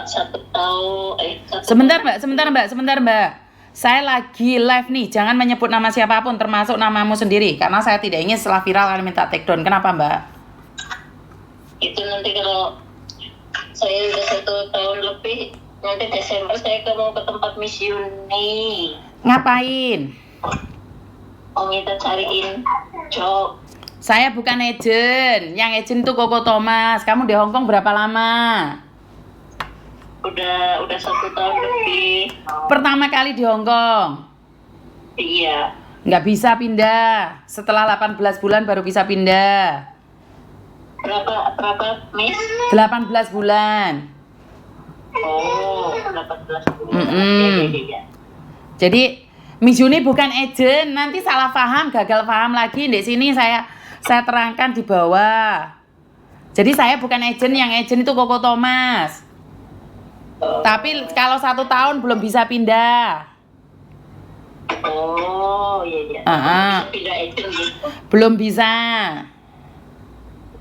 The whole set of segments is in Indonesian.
satu tahun Sebentar Mbak. Saya lagi live nih, jangan menyebut nama siapapun termasuk namamu sendiri karena saya tidak ingin setelah viral kalian minta take down. Kenapa Mbak? itu nanti kalau saya udah 1 tahun lebih, nanti Desember saya mau ke tempat Miss Yuni. Ngapain? Mau minta cariin job. Saya bukan agent, yang agent itu Koko Thomas. Kamu di Hong Kong berapa lama? Udah 1 tahun lebih. Pertama kali di Hong Kong. Iya. Nggak bisa pindah. Setelah 18 bulan baru bisa pindah. Berapa Miss? 18 bulan. Oh, 18 bulan. Ya. Jadi Miss Yuni bukan agent, nanti salah paham, gagal paham lagi di sini saya terangkan di bawah. Jadi saya bukan agent, yang agent itu Koko Thomas. Tapi kalau 1 tahun belum bisa pindah. Oh, iya. Bisa pindah agent gitu. Belum bisa.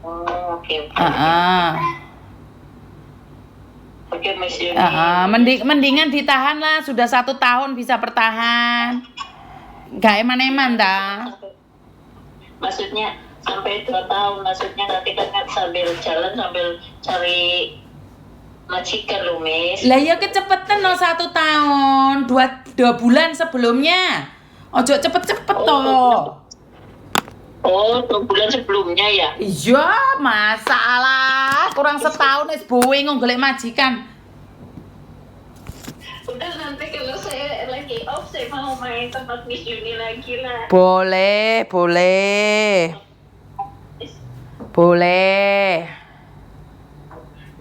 Oh, oke. Oke, Miss Yuni. Mendingan ditahan lah, sudah 1 tahun bisa bertahan. Gak eman-eman dah. Maksudnya sampai 2 tahun, maksudnya nanti kan sambil jalan sambil cari majikan loh, Miss. Lah ya kecepetan no 1 tahun, 2 bulan sebelumnya. Ojo cepet-cepet toh. Oh, 2 bulan sebelumnya ya? Iya, masalah. Kurang setahun es boeing golek majikan. Udah, nanti kalau saya lagi off, saya mau main tempat Miss Yuni lagi lah. Boleh.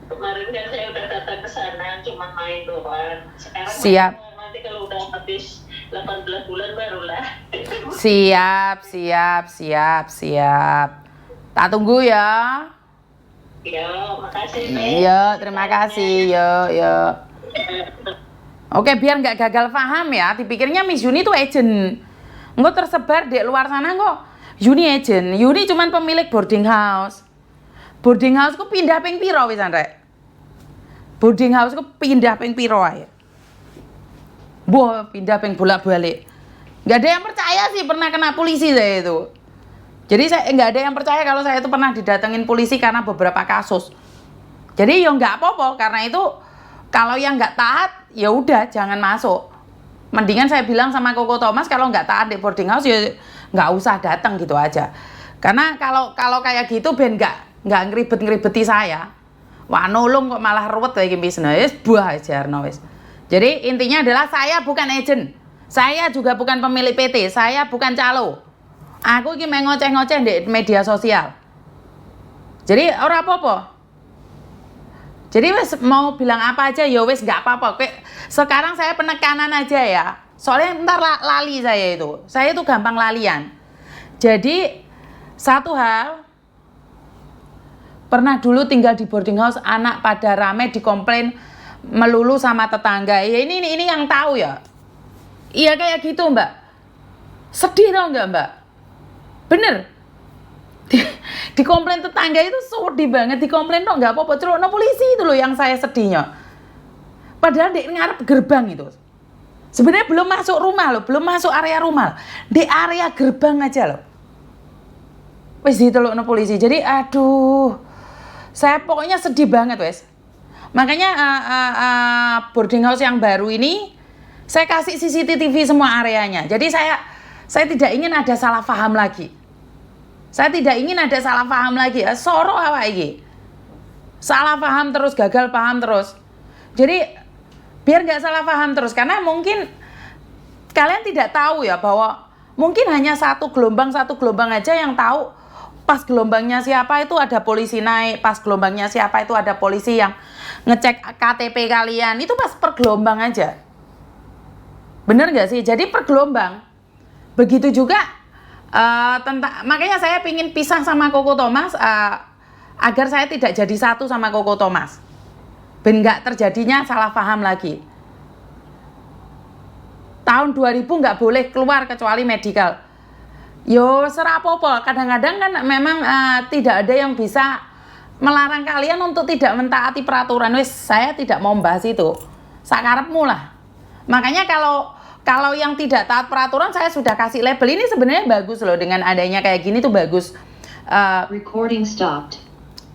Kemarin kan saya udah datang ke sana, cuma main doang. Sekarang Siap. nanti kalau udah habis 18 bulan barulah. Siap. Tak tunggu ya. Ya, makasih. Iya, terima kasih. Yo. Oke, biar nggak gagal paham ya. Dipikirnya Miss Yuni itu agent. Engko tersebar di luar sana kok Yuni agent. Yuni cuman pemilik boarding house. Boarding house ku pindah ping piro wis Rek? Boarding house ku pindah ping piro ae? Pindah ping bolak-balik. Nggak ada yang percaya sih pernah kena polisi saya itu. Jadi saya nggak ada yang percaya kalau saya itu pernah didatengin polisi karena beberapa kasus. Jadi ya nggak apa-apa, karena itu kalau yang nggak taat ya udah jangan masuk. Mendingan saya bilang sama Koko Thomas kalau nggak taat di boarding house ya nggak usah datang gitu aja. Karena kalau kayak gitu ben nggak ngeribeti saya. Wah nolong kok malah ruwet kayak bisnis. Buah ajarno wis. Jadi intinya adalah saya bukan agent. Saya juga bukan pemilik PT, saya bukan calo. Aku iki main ngoceh-ngoceh di media sosial. Jadi ora apa-apa. Jadi wes mau bilang apa aja ya wes nggak apa-apa. Sekarang saya penekanan aja ya. Soalnya ntar lali saya itu. Saya itu gampang lalian. Jadi satu hal, pernah dulu tinggal di boarding house, anak pada rame dikomplain melulu sama tetangga. Ya ini yang tahu ya. Iya kayak gitu Mbak. Sedih tau nggak Mbak? Bener. Dikomplain tetangga itu sedih banget. Dikomplain dong nggak apa-apa. Celokno polisi itu loh yang saya sedihnya. Padahal di ngarep gerbang itu. Sebenarnya belum masuk rumah loh, belum masuk area rumah. Di area gerbang aja loh. Wes ditelokno polisi. Jadi aduh. Saya pokoknya sedih banget wes. Makanya boarding house yang baru ini saya kasih CCTV semua areanya. Jadi saya tidak ingin ada salah paham lagi. Soro awak iki. Salah paham terus, gagal paham terus. Jadi biar nggak salah paham terus, karena mungkin kalian tidak tahu ya bahwa mungkin hanya satu gelombang aja yang tahu. Pas gelombangnya siapa itu ada polisi naik, pas gelombangnya siapa itu ada polisi yang ngecek KTP kalian. Itu pas per gelombang aja. Bener nggak sih? Jadi per gelombang. Begitu juga makanya saya pingin pisah sama Koko Thomas agar saya tidak jadi satu sama Koko Thomas. Ben nggak terjadinya salah paham lagi. Tahun 2000 nggak boleh keluar kecuali medical. Yo serapopo, kadang-kadang kan memang tidak ada yang bisa melarang kalian untuk tidak mentaati peraturan. Wis, saya tidak mau membahas itu. Sakarepmu lah. Makanya kalau yang tidak taat peraturan saya sudah kasih label. Ini sebenarnya bagus loh, dengan adanya kayak gini tuh bagus. Recording stopped.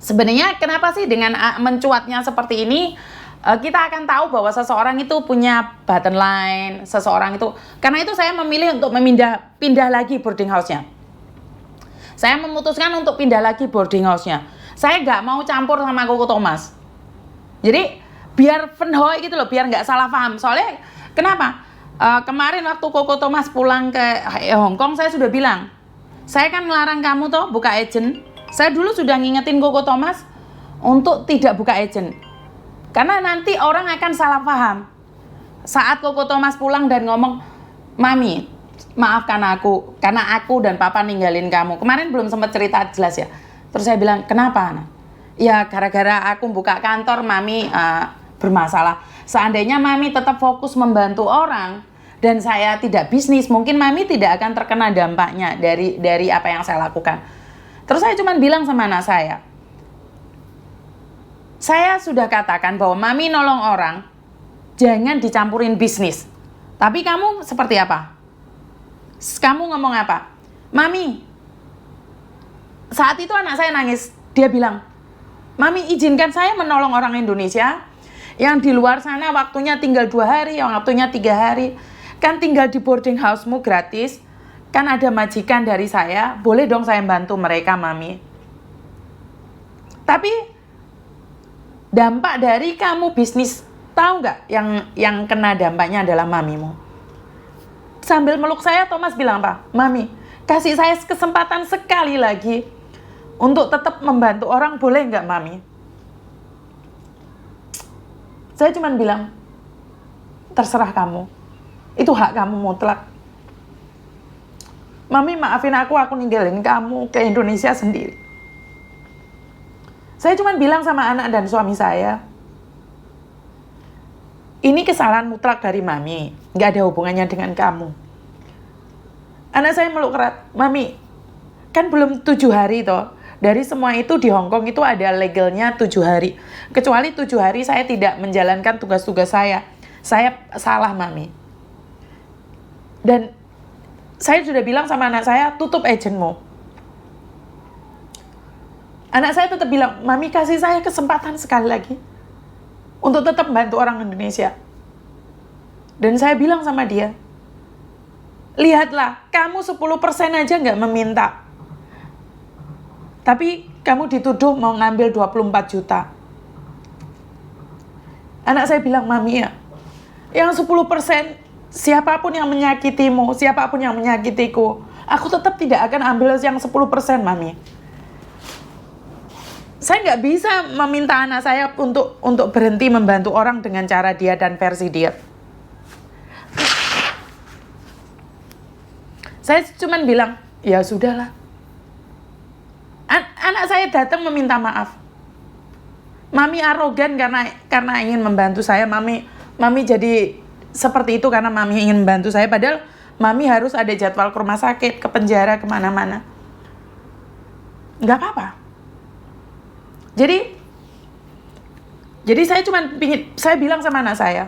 Sebenarnya kenapa sih dengan mencuatnya seperti ini, kita akan tahu bahwa seseorang itu punya bottom line, seseorang itu, karena itu saya memilih untuk pindah lagi boarding house-nya. Saya memutuskan untuk pindah lagi boarding house-nya. Saya nggak mau campur sama Koko Thomas. Jadi biar fenhoi gitu loh, biar nggak salah paham. Soalnya kenapa? Kemarin waktu Koko Thomas pulang ke Hong Kong, saya sudah bilang, saya kan melarang kamu toh buka agent. Saya dulu sudah ngingetin Koko Thomas untuk tidak buka agent. Karena nanti orang akan salah paham. Saat Koko Thomas pulang dan ngomong, Mami, maafkan aku, karena aku dan Papa ninggalin kamu. Kemarin belum sempat cerita jelas ya. Terus saya bilang, kenapa? Nah, ya gara-gara aku buka kantor, Mami bermasalah. Seandainya Mami tetap fokus membantu orang dan saya tidak bisnis, mungkin Mami tidak akan terkena dampaknya dari apa yang saya lakukan. Terus saya cuma bilang sama anak saya sudah katakan bahwa Mami nolong orang, jangan dicampurin bisnis. Tapi kamu seperti apa? Kamu ngomong apa? Mami, saat itu anak saya nangis. Dia bilang, Mami izinkan saya menolong orang Indonesia yang di luar sana waktunya tinggal 2 hari, yang waktunya 3 hari. Kan tinggal di boarding house-mu gratis. Kan ada majikan dari saya, boleh dong saya bantu mereka, Mami. Tapi dampak dari kamu bisnis, tahu nggak yang kena dampaknya adalah mamimu. Sambil meluk saya, Thomas bilang apa? Mami, kasih saya kesempatan sekali lagi untuk tetap membantu orang, boleh nggak, Mami? Saya cuma bilang, terserah kamu. Itu hak kamu mutlak. Mami, maafin aku ninggalin kamu ke Indonesia sendiri. Saya cuma bilang sama anak dan suami saya, ini kesalahan mutlak dari Mami, nggak ada hubungannya dengan kamu. Anak saya meluk erat, Mami, kan belum 7 hari toh. Dari semua itu di Hong Kong itu ada legalnya 7 hari. Kecuali 7 hari saya tidak menjalankan tugas-tugas saya. Saya salah, Mami. Dan saya sudah bilang sama anak saya, tutup agentmu. Anak saya tetap bilang, Mami kasih saya kesempatan sekali lagi untuk tetap membantu orang Indonesia. Dan saya bilang sama dia, lihatlah, kamu 10% aja nggak meminta. Tapi kamu dituduh mau ngambil 24 juta. Anak saya bilang, Mami ya, yang 10% siapapun yang menyakitimu, siapapun yang menyakitiku, aku tetap tidak akan ambil yang 10%, Mami. Saya nggak bisa meminta anak saya untuk berhenti membantu orang dengan cara dia dan versi dia. Saya cuma bilang, ya sudahlah. Anak saya datang meminta maaf. Mami arogan karena ingin membantu saya. Mami jadi seperti itu karena Mami ingin membantu saya. Padahal Mami harus ada jadwal ke rumah sakit, ke penjara, kemana-mana. Nggak apa-apa. Jadi saya bilang sama anak saya,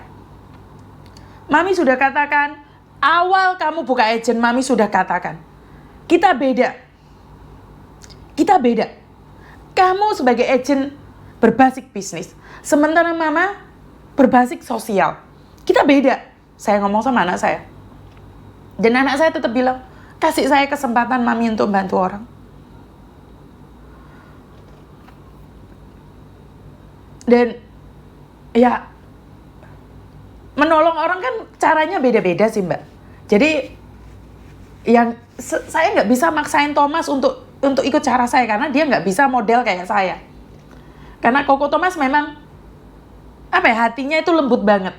Mami sudah katakan, awal kamu buka agent, Mami sudah katakan, kita beda. Kamu sebagai agent berbasis bisnis, sementara Mama berbasis sosial. Kita beda. Saya ngomong sama anak saya. Dan anak saya tetap bilang, kasih saya kesempatan, Mami, untuk bantu orang. Dan ya, menolong orang kan caranya beda-beda sih, Mbak. Jadi saya nggak bisa maksain Thomas untuk ikut cara saya, karena dia nggak bisa model kayak saya. Karena Koko Thomas memang hatinya itu lembut banget,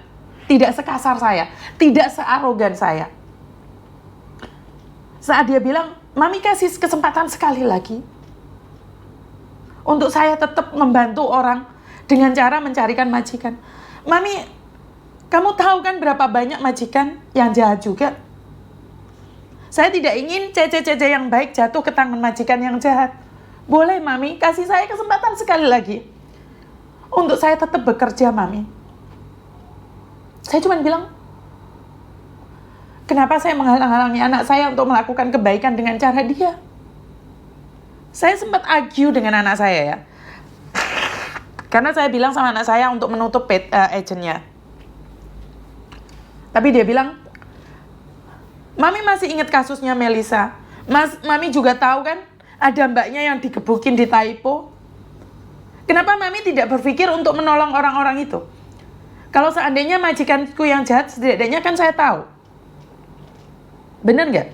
tidak sekasar saya, tidak searogan saya. Saat dia bilang, Mami kasih kesempatan sekali lagi untuk saya tetap membantu orang dengan cara mencarikan majikan. Mami, kamu tahu kan berapa banyak majikan yang jahat juga? Saya tidak ingin cece-cece yang baik jatuh ke tangan majikan yang jahat. Boleh Mami, kasih saya kesempatan sekali lagi untuk saya tetap bekerja Mami. Saya cuma bilang, kenapa saya menghalang-halangi anak saya untuk melakukan kebaikan dengan cara dia? Saya sempat argue dengan anak saya ya. Karena saya bilang sama anak saya untuk menutup agentnya. Tapi dia bilang, Mami masih ingat kasusnya Melissa. Mami juga tahu kan, ada mbaknya yang digebukin di Taipo. Kenapa Mami tidak berpikir untuk menolong orang-orang itu? Kalau seandainya majikanku yang jahat, setidaknya kan saya tahu. Bener nggak?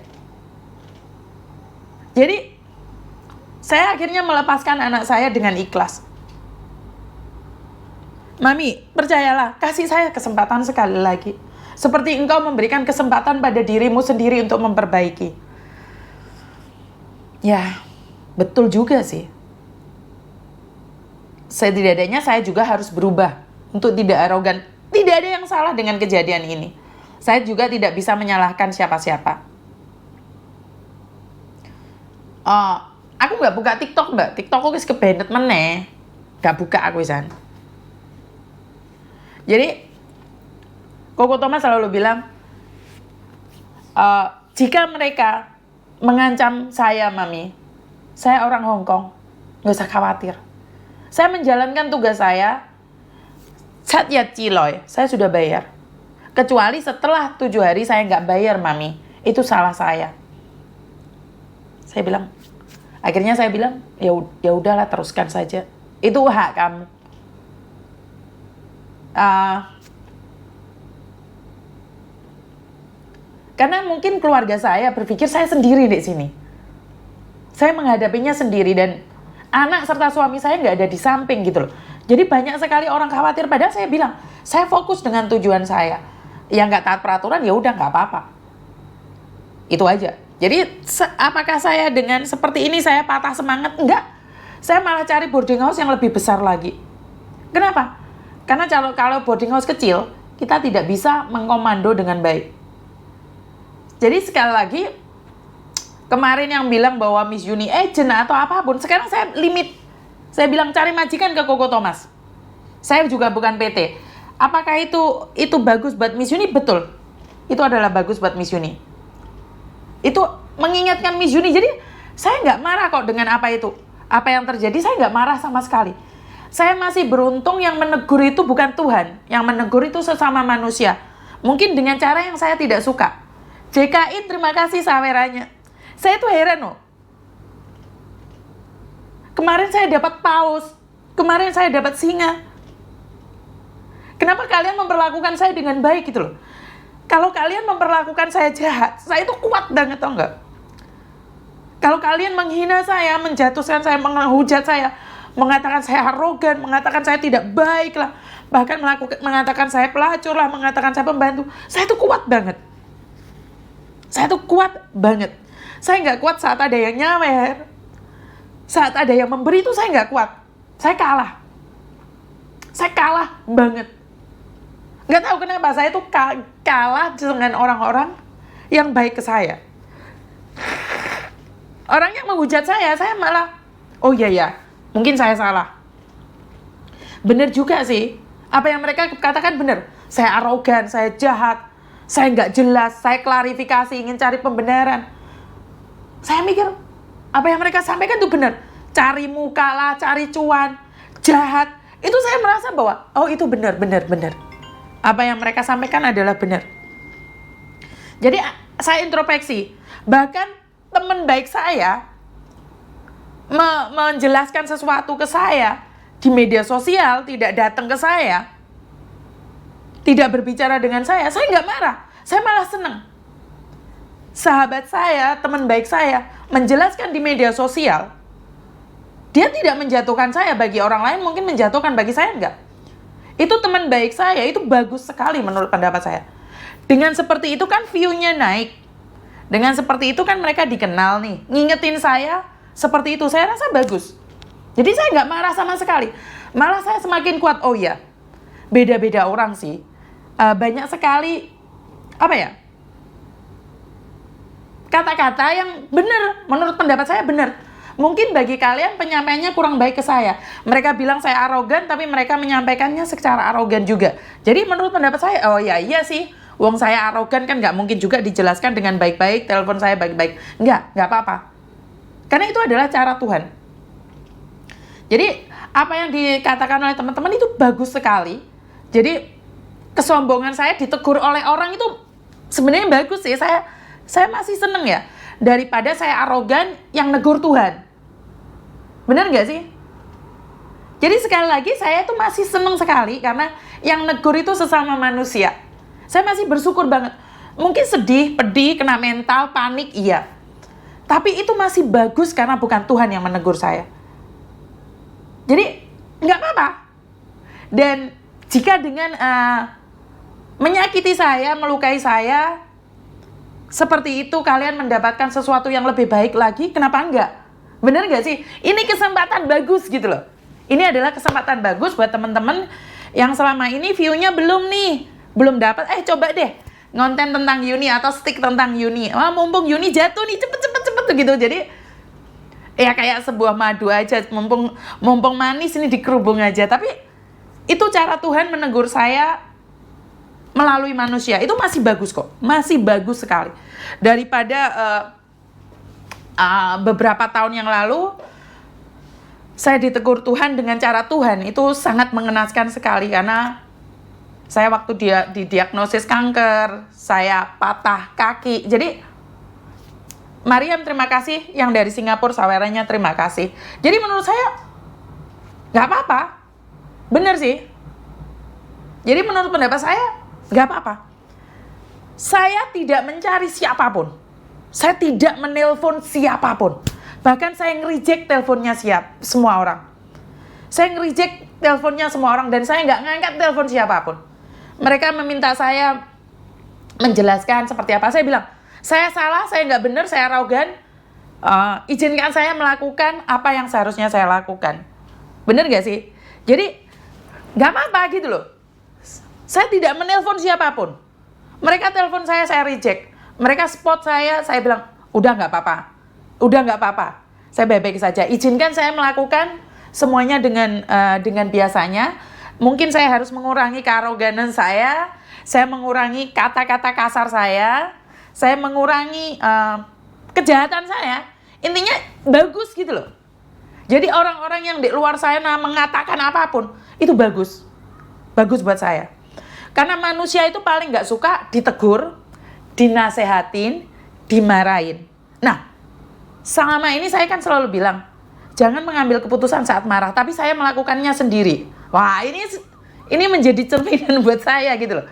Jadi, saya akhirnya melepaskan anak saya dengan ikhlas. Mami, percayalah, kasih saya kesempatan sekali lagi. Seperti engkau memberikan kesempatan pada dirimu sendiri untuk memperbaiki. Ya, betul juga sih. Setidaknya saya juga harus berubah untuk tidak arogan. Tidak ada yang salah dengan kejadian ini. Saya juga tidak bisa menyalahkan siapa-siapa. Aku nggak buka TikTok, Mbak. TikTok aku kebandet meneh. Nggak buka aku isan. Jadi, Koko Thomas selalu bilang, jika mereka mengancam saya, Mami, saya orang Hong Kong, nggak usah khawatir. Saya menjalankan tugas saya, Satyat Ciloy, saya sudah bayar. Kecuali setelah 7 hari saya nggak bayar, Mami, itu salah saya. Saya bilang, akhirnya saya bilang, ya udahlah teruskan saja, itu hak kamu. Karena mungkin keluarga saya berpikir saya sendiri di sini. Saya menghadapinya sendiri dan anak serta suami saya nggak ada di samping gitu loh. Jadi banyak sekali orang khawatir, padahal saya bilang, saya fokus dengan tujuan saya. Yang nggak taat peraturan ya udah nggak apa-apa. Itu aja. Jadi apakah saya dengan seperti ini saya patah semangat? Enggak. Saya malah cari boarding house yang lebih besar lagi. Kenapa? Karena kalau boarding house kecil, kita tidak bisa mengkomando dengan baik. Jadi sekali lagi, kemarin yang bilang bahwa Miss Uni agent atau apapun, sekarang saya limit. Saya bilang cari majikan ke Koko Thomas. Saya juga bukan PT. Apakah itu bagus buat Miss Uni? Betul. Itu adalah bagus buat Miss Uni. Itu mengingatkan Miss Uni. Jadi saya nggak marah kok dengan apa itu. Apa yang terjadi, saya nggak marah sama sekali. Saya masih beruntung yang menegur itu bukan Tuhan. Yang menegur itu sesama manusia. Mungkin dengan cara yang saya tidak suka. JKI terima kasih sawerannya. Saya tuh heran loh. Kemarin saya dapat paus. Kemarin saya dapat singa. Kenapa kalian memperlakukan saya dengan baik gitu loh? Kalau kalian memperlakukan saya jahat, saya itu kuat banget tau nggak? Kalau kalian menghina saya, menjatuhkan saya, menghujat saya, mengatakan saya arogan, mengatakan saya tidak baik lah, bahkan mengatakan saya pelacur lah, mengatakan saya pembantu, saya itu kuat banget. Saya tuh kuat banget. Saya nggak kuat saat ada yang nyawer. Saat ada yang memberi itu saya nggak kuat. Saya kalah. Saya kalah banget. Nggak tahu kenapa saya tuh kalah dengan orang-orang yang baik ke saya. Orang yang menghujat saya malah, oh iya, mungkin saya salah. Bener juga sih. Apa yang mereka katakan bener. Saya arogan, saya jahat. Saya nggak jelas, saya klarifikasi, ingin cari pembenaran. Saya mikir, apa yang mereka sampaikan itu benar. Cari muka lah, cari cuan, jahat. Itu saya merasa bahwa, oh itu benar. Apa yang mereka sampaikan adalah benar. Jadi saya introspeksi. Bahkan teman baik saya menjelaskan sesuatu ke saya di media sosial, tidak datang ke saya, tidak berbicara dengan saya nggak marah. Saya malah senang. Sahabat saya, teman baik saya, menjelaskan di media sosial. Dia tidak menjatuhkan saya, bagi orang lain mungkin menjatuhkan, bagi saya enggak. Itu teman baik saya, itu bagus sekali menurut pendapat saya. Dengan seperti itu kan view-nya naik. Dengan seperti itu kan mereka dikenal nih. Ngingetin saya seperti itu, saya rasa bagus. Jadi saya nggak marah sama sekali. Malah saya semakin kuat, oh iya, beda-beda orang sih. Banyak sekali kata-kata yang benar, menurut pendapat saya benar. mungkin bagi kalian penyampaiannya kurang baik ke saya. Mereka bilang saya arogan, tapi mereka menyampaikannya secara arogan juga. Jadi menurut pendapat saya, oh ya iya sih, wong saya arogan kan nggak mungkin juga dijelaskan dengan baik-baik, telepon saya baik-baik. Nggak apa-apa. Karena itu adalah cara Tuhan. Jadi apa yang dikatakan oleh teman-teman itu bagus sekali. Jadi kesombongan saya ditegur oleh orang itu sebenarnya bagus sih. Saya masih seneng ya. Daripada saya arogan yang negur Tuhan. Benar nggak sih? Jadi sekali lagi saya itu masih seneng sekali karena yang negur itu sesama manusia. Saya masih bersyukur banget. Mungkin sedih, pedih, kena mental, panik, iya. Tapi itu masih bagus karena bukan Tuhan yang menegur saya. Jadi nggak apa-apa. Dan jika dengan menyakiti saya, melukai saya, seperti itu kalian mendapatkan sesuatu yang lebih baik lagi, kenapa enggak? Bener nggak sih? Ini kesempatan bagus gitu loh. Ini adalah kesempatan bagus buat teman-teman yang selama ini view-nya belum nih, belum dapat. Coba deh ngonten tentang Yuni atau stick tentang Yuni. Mumpung Yuni jatuh nih, cepet gitu. Jadi ya kayak sebuah madu aja, mumpung manis ini dikerubung aja. Tapi itu cara Tuhan menegur saya melalui manusia. Itu masih bagus kok, masih bagus sekali. Daripada beberapa tahun yang lalu saya ditegur Tuhan dengan cara Tuhan, itu sangat mengenaskan sekali karena saya waktu dia didiagnosis kanker, saya patah kaki. Jadi Mariam terima kasih, yang dari Singapura sawerannya terima kasih. Jadi menurut saya nggak apa-apa, bener sih. Jadi menurut pendapat saya nggak apa-apa. Saya tidak mencari siapapun, saya tidak menelpon siapapun. Bahkan saya nge-reject teleponnya semua orang. Saya nge-reject teleponnya semua orang dan saya nggak ngangkat telepon siapapun. Mereka meminta saya menjelaskan seperti apa. Saya bilang, saya salah, saya nggak benar, saya arogan. Izinkan saya melakukan apa yang seharusnya saya lakukan. Benar nggak sih? Jadi, nggak apa-apa gitu loh. Saya tidak menelpon siapapun. Mereka telepon saya reject. Mereka spot saya bilang, udah nggak apa-apa. Udah nggak apa-apa. Saya baik-baik saja. Izinkan saya melakukan semuanya dengan biasanya. Mungkin saya harus mengurangi kearoganan saya mengurangi kata-kata kasar saya mengurangi kejahatan saya. Intinya bagus gitu loh. Jadi orang-orang yang di luar sana mengatakan apapun, itu bagus. Bagus buat saya. Karena manusia itu paling nggak suka ditegur, dinasehatin, dimarahin. Nah, selama ini saya kan selalu bilang, jangan mengambil keputusan saat marah, tapi saya melakukannya sendiri. Wah, ini menjadi cerminan buat saya gitu loh.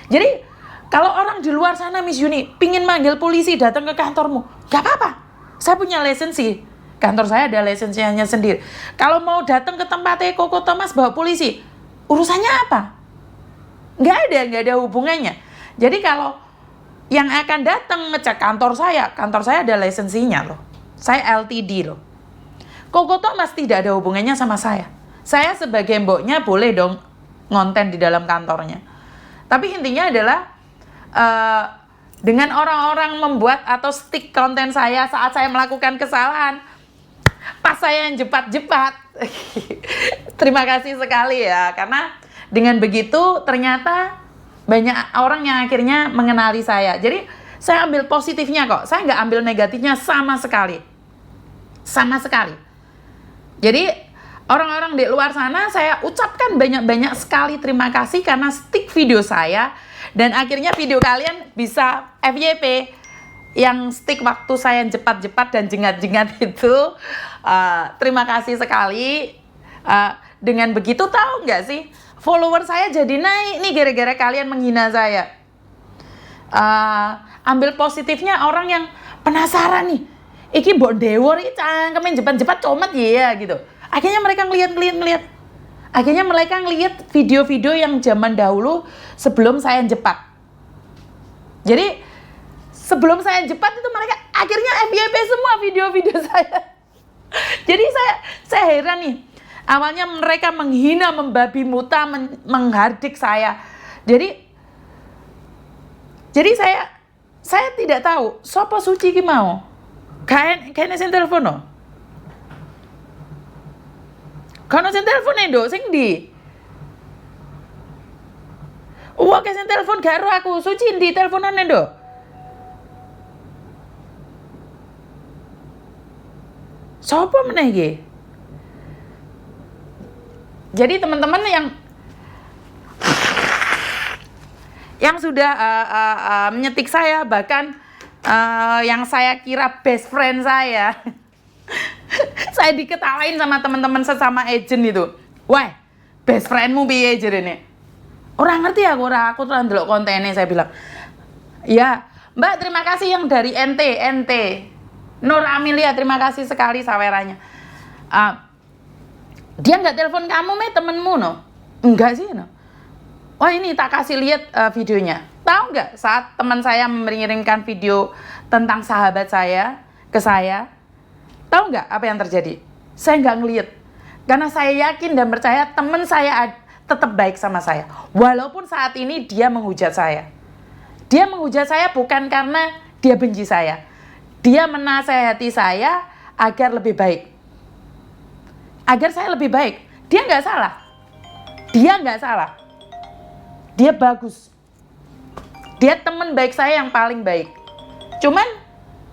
Jadi, kalau orang di luar sana, Miss Yuni, pingin manggil polisi datang ke kantormu, gak apa-apa. Saya punya lisensi. Kantor saya ada lisensinya sendiri. Kalau mau datang ke tempatnya Koko Thomas bawa polisi, urusannya apa? Gak ada hubungannya. Jadi kalau yang akan datang ngecek kantor saya ada lisensinya loh. Saya LTD loh. Koko Thomas tidak ada hubungannya sama saya. Saya sebagai mboknya boleh dong ngonten di dalam kantornya. Tapi intinya adalah dengan orang-orang membuat atau stick konten saya saat saya melakukan kesalahan, pas saya yang jepat-jepat. Terima kasih sekali ya, karena dengan begitu ternyata banyak orang yang akhirnya mengenali saya. Jadi saya ambil positifnya kok, saya nggak ambil negatifnya sama sekali. Sama sekali. Jadi orang-orang di luar sana saya ucapkan banyak-banyak sekali terima kasih karena stick video saya dan akhirnya video kalian bisa FYP yang stick waktu saya jepat-jepat dan jengat-jengat itu. Terima kasih sekali. Dengan begitu tahu nggak sih, follower saya jadi naik nih gara-gara kalian menghina saya. Ambil positifnya, orang yang penasaran nih, iki mbok dewor iki cangkemen jepat-jepat comet ya gitu. Akhirnya mereka ngeliat. Akhirnya mereka ngeliat video-video yang zaman dahulu sebelum saya jepat. Jadi sebelum saya jepat itu mereka akhirnya FYP semua video-video saya. Jadi saya heran nih. Awalnya mereka menghina, membabi buta, menghardik saya. Jadi saya tidak tahu sopo suci ki mau. Kayaknya saya telepon no. Kono sing telepon Nduk, sing ndi? Wah, sing telepon gak ero aku. Suci ndi teleponane, Nduk? Sopo meneh iki? Jadi teman-teman yang sudah menyetik saya, bahkan yang saya kira best friend saya saya diketawain sama teman-teman sesama agent itu. Wah, best friendmu piye jerene? Orang ngerti aku tuh ndelok kontennya. Saya bilang, ya Mbak, terima kasih yang dari NT Nur Amelia, terima kasih sekali sawerannya. Dia nggak telepon kamu, temenmu no? Enggak sih no. Oh ini tak kasih lihat videonya. Tahu nggak saat teman saya mengirimkan video tentang sahabat saya ke saya, tahu nggak apa yang terjadi? Saya nggak ngelihat, karena saya yakin dan percaya teman saya tetap baik sama saya. Walaupun saat ini dia menghujat saya. Dia menghujat saya bukan karena dia benci saya. Dia menasehati saya agar lebih baik. Agar saya lebih baik. Dia nggak salah. Dia nggak salah. Dia bagus. Dia teman baik saya yang paling baik. Cuman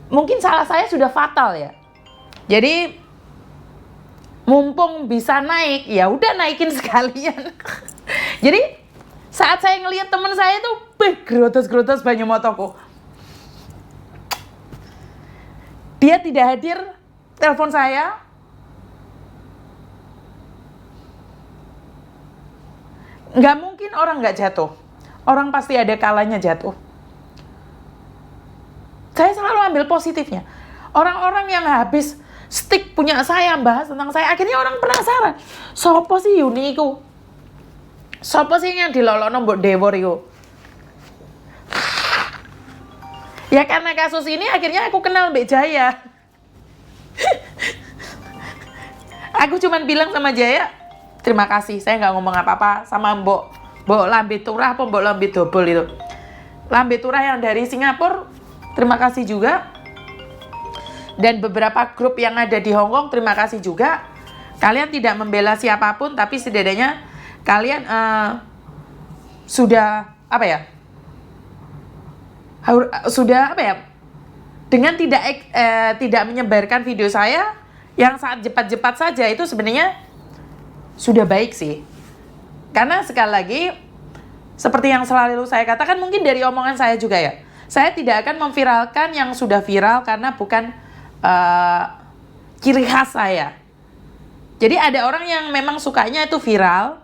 mungkin salah saya sudah fatal ya. Jadi mumpung bisa naik, ya udah naikin sekalian. Jadi saat saya ngelihat teman saya itu, gerotos-gerotos banyu motoku. Dia tidak hadir, telepon saya. Nggak mungkin orang nggak jatuh. Orang pasti ada kalanya jatuh. Saya selalu ambil positifnya. Orang-orang yang habis stick punya saya, bahas tentang saya, akhirnya orang penasaran. Sopo sih Yuni iku? Sopo sih yang dilolokno mbok Dewor iku? Ya karena kasus ini akhirnya aku kenal Mbak Jaya. Aku cuman bilang sama Jaya, terima kasih, saya nggak ngomong apa-apa sama Mbok Lambe Turah apa Mbok Lambe Dobol itu. Lambe Turah yang dari Singapura, terima kasih juga. Dan beberapa grup yang ada di Hong Kong, terima kasih juga. Kalian tidak membela siapapun, tapi setidaknya kalian sudah apa ya? Sudah apa ya? Dengan tidak menyebarkan video saya yang saat jepat-jepat saja, itu sebenarnya sudah baik sih. Karena sekali lagi seperti yang selalu saya katakan, mungkin dari omongan saya juga ya, saya tidak akan memviralkan yang sudah viral karena bukan ciri khas saya. Jadi ada orang yang memang sukanya itu viral.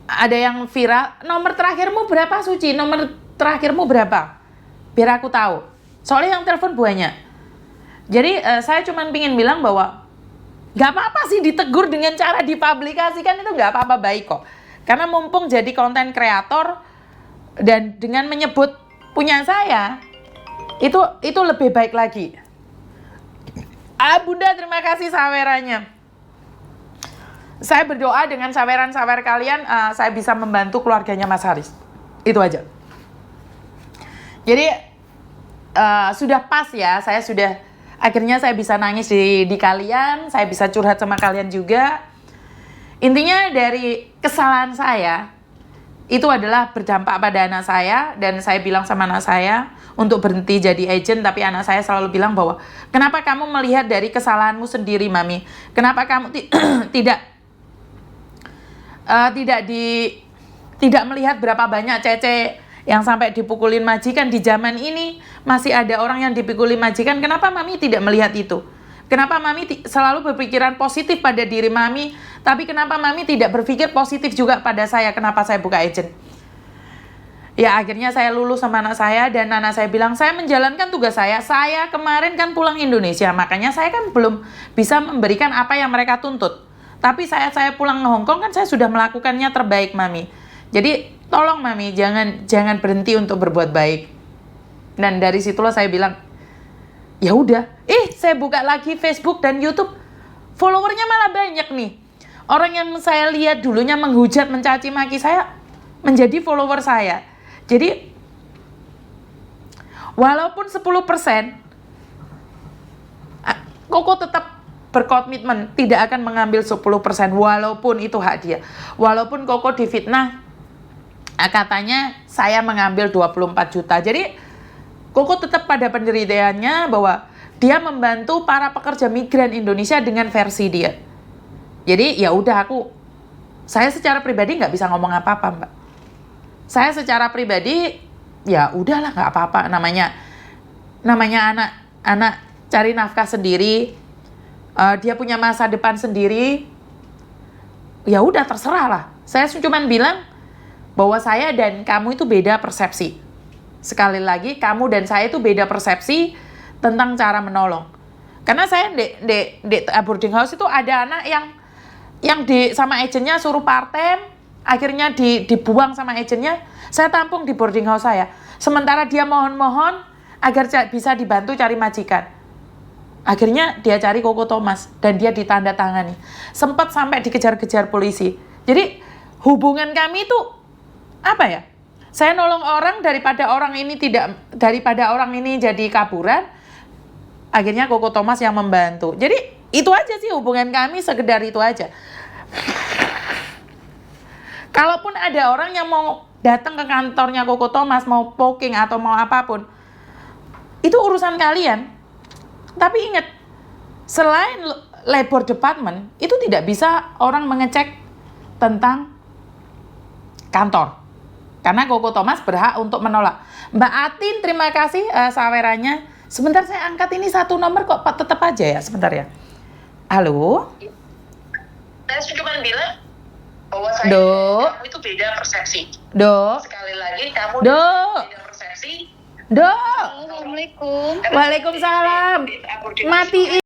Ada yang viral, nomor terakhirmu berapa Suci? Nomor terakhirmu berapa? Biar aku tahu. Soalnya yang telepon banyak. Jadi saya cuma pingin bilang bahwa gak apa-apa sih ditegur dengan cara dipublikasikan, itu gak apa-apa, baik kok. Karena mumpung jadi konten kreator dan dengan menyebut punya saya, itu lebih baik lagi. Bunda, terima kasih sawerannya. Saya berdoa dengan saweran-sawer kalian, saya bisa membantu keluarganya Mas Haris. Itu aja. Jadi sudah pas ya, akhirnya saya bisa nangis di kalian, saya bisa curhat sama kalian juga. Intinya dari kesalahan saya itu adalah berdampak pada anak saya, dan saya bilang sama anak saya untuk berhenti jadi agent, tapi anak saya selalu bilang bahwa kenapa kamu melihat dari kesalahanmu sendiri, Mami? Kenapa kamu tidak melihat berapa banyak Cece yang sampai dipukulin majikan di zaman ini? Masih ada orang yang dipukulin majikan. Kenapa Mami tidak melihat itu? Kenapa Mami selalu berpikiran positif pada diri Mami, tapi kenapa Mami tidak berpikir positif juga pada saya? Kenapa saya buka agent? Ya akhirnya saya lulus sama anak saya, dan anak saya bilang, saya menjalankan tugas saya. Saya kemarin kan pulang Indonesia, makanya saya kan belum bisa memberikan apa yang mereka tuntut. Tapi saya pulang ke Hong Kong kan saya sudah melakukannya terbaik, Mami. Jadi tolong Mami, jangan berhenti untuk berbuat baik. Dan dari situlah saya bilang, ya udah. Saya buka lagi Facebook dan YouTube, followernya malah banyak nih. Orang yang saya lihat dulunya menghujat, mencaci maki saya, menjadi follower saya. Jadi walaupun 10%, Koko tetap berkomitmen tidak akan mengambil 10% walaupun itu hak dia. Walaupun Koko difitnah katanya saya mengambil 24 juta. Jadi Koko tetap pada pendiriannya bahwa dia membantu para pekerja migran Indonesia dengan versi dia. Jadi ya udah saya secara pribadi nggak bisa ngomong apa-apa, Mbak. Saya secara pribadi ya udahlah nggak apa-apa, namanya anak cari nafkah sendiri, dia punya masa depan sendiri, ya udah terserah lah. Saya cuma bilang bahwa saya dan kamu itu beda persepsi. Sekali lagi, kamu dan saya itu beda persepsi tentang cara menolong. Karena saya di boarding house itu ada anak yang sama agennya suruh part-time, akhirnya dibuang sama agennya, saya tampung di boarding house saya. Sementara dia mohon-mohon agar bisa dibantu cari majikan. Akhirnya dia cari Koko Thomas dan dia ditandatangani. Sempat sampai dikejar-kejar polisi. Jadi hubungan kami itu apa ya? Saya nolong orang daripada orang ini jadi kaburan. Akhirnya Koko Thomas yang membantu. Jadi itu aja sih hubungan kami, sekedar itu aja. Kalaupun ada orang yang mau datang ke kantornya Koko Thomas, mau poking atau mau apapun, itu urusan kalian. Tapi ingat, selain labor department, itu tidak bisa orang mengecek tentang kantor. Karena Koko Thomas berhak untuk menolak. Mbak Atin, terima kasih sawerannya. Sebentar saya angkat ini satu nomor kok tetap aja ya, sebentar ya. Halo? Saya cuma bilang bahwa saya Dok. kamu itu beda persepsi. Dok. Sekali lagi kamu Dok. beda persepsi. Dok. Assalamualaikum. Waalaikumsalam. Matiin